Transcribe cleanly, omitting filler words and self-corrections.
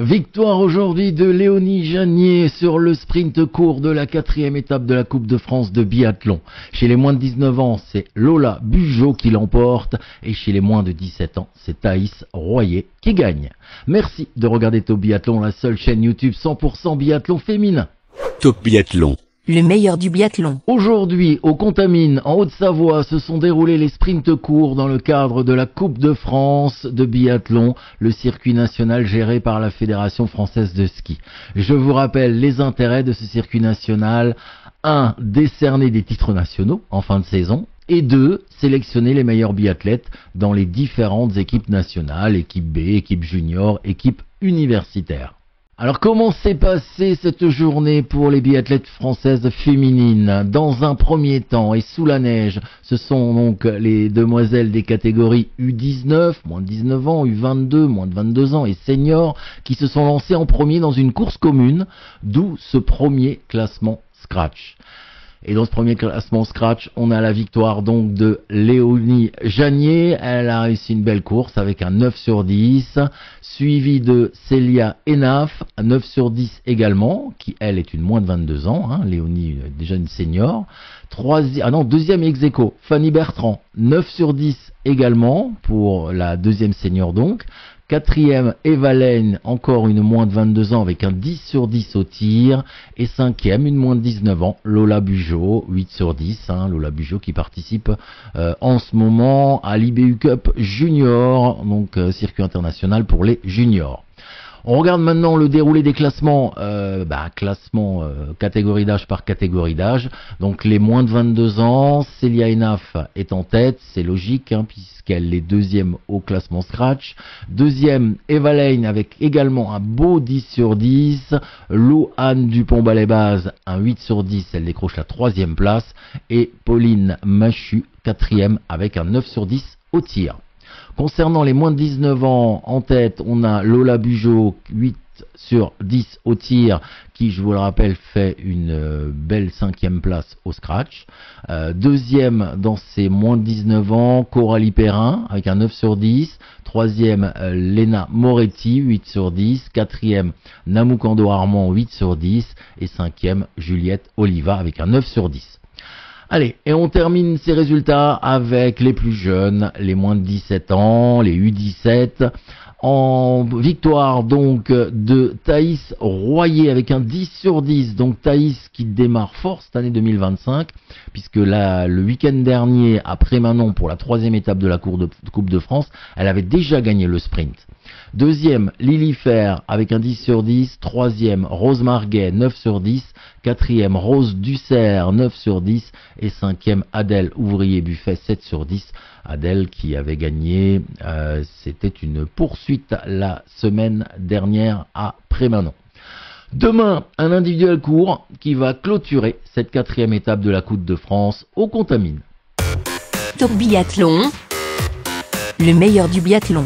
Victoire aujourd'hui de Léonie Janier sur le sprint court de la 4e étape de la Coupe de France de biathlon. Chez les moins de 19 ans, c'est Lola Bugeaud qui l'emporte et chez les moins de 17 ans, c'est Thaïs Royer qui gagne. Merci de regarder Top Biathlon, la seule chaîne YouTube 100% biathlon féminin. Top Biathlon. Le meilleur du biathlon. Aujourd'hui, au Contamine, en Haute-Savoie, se sont déroulés les sprints courts dans le cadre de la Coupe de France de biathlon, le circuit national géré par la Fédération française de ski. Je vous rappelle les intérêts de ce circuit national. 1. Décerner des titres nationaux en fin de saison. Et 2. Sélectionner les meilleurs biathlètes dans les différentes équipes nationales, équipe B, équipe junior, équipe universitaire. Alors comment s'est passée cette journée pour les biathlètes françaises féminines? Dans un premier temps et sous la neige, ce sont donc les demoiselles des catégories U19, moins de 19 ans, U22, moins de 22 ans et seniors qui se sont lancées en premier dans une course commune, d'où ce premier classement Scratch. Et dans ce premier classement Scratch, on a la victoire donc de Léonie Janier. Elle a réussi une belle course avec un 9 sur 10, suivi de Célia Enaf, 9 sur 10 également, qui elle est une moins de 22 ans, Léonie déjà une senior. Deuxième ex-aequo, Fanny Bertrand, 9 sur 10 également pour la deuxième senior donc. Quatrième, Eva Lane, encore une moins de 22 ans avec un 10 sur 10 au tir. Et cinquième, une moins de 19 ans, Lola Bugeaud, 8 sur 10. Lola Bugeaud qui participe en ce moment à l'IBU Cup Junior, donc circuit international pour les juniors. On regarde maintenant le déroulé des classements, catégorie d'âge par catégorie d'âge. Donc les moins de 22 ans, Célia Enaf est en tête, c'est logique puisqu'elle est deuxième au classement Scratch. Deuxième, Eva Lane avec également un beau 10 sur 10. Lou-Anne Dupont-Ballet-Baz, un 8 sur 10, elle décroche la troisième place. Et Pauline Machu, quatrième avec un 9 sur 10 au tir. Concernant les moins de 19 ans, en tête, on a Lola Bugeaud, 8 sur 10 au tir, qui, je vous le rappelle, fait une belle 5e place au Scratch. Deuxième, dans ces moins de 19 ans, Coralie Perrin, avec un 9 sur 10. Troisième, Léna Moretti, 8 sur 10. Quatrième, Namoukando Armand, 8 sur 10. Et cinquième, Juliette Oliva, avec un 9 sur 10. Allez, et on termine ces résultats avec les plus jeunes, les moins de 17 ans, les U17. En victoire donc de Thaïs Royer avec un 10 sur 10. Donc Thaïs qui démarre fort cette année 2025, puisque là, le week-end dernier, après Manon, pour la 3e étape de la Coupe de France, elle avait déjà gagné le sprint. Deuxième, Lily Fer avec un 10 sur 10. Troisième, Rose Marguet, 9 sur 10. Quatrième, Rose Dussert, 9 sur 10. Et cinquième, Adèle Ouvrier-Buffet, 7 sur 10. Adèle qui avait gagné, c'était une poursuite la semaine dernière à Prémanon. Demain, un individuel court qui va clôturer cette 4e étape de la Coupe de France au Contamine. Top Biathlon. Le meilleur du biathlon.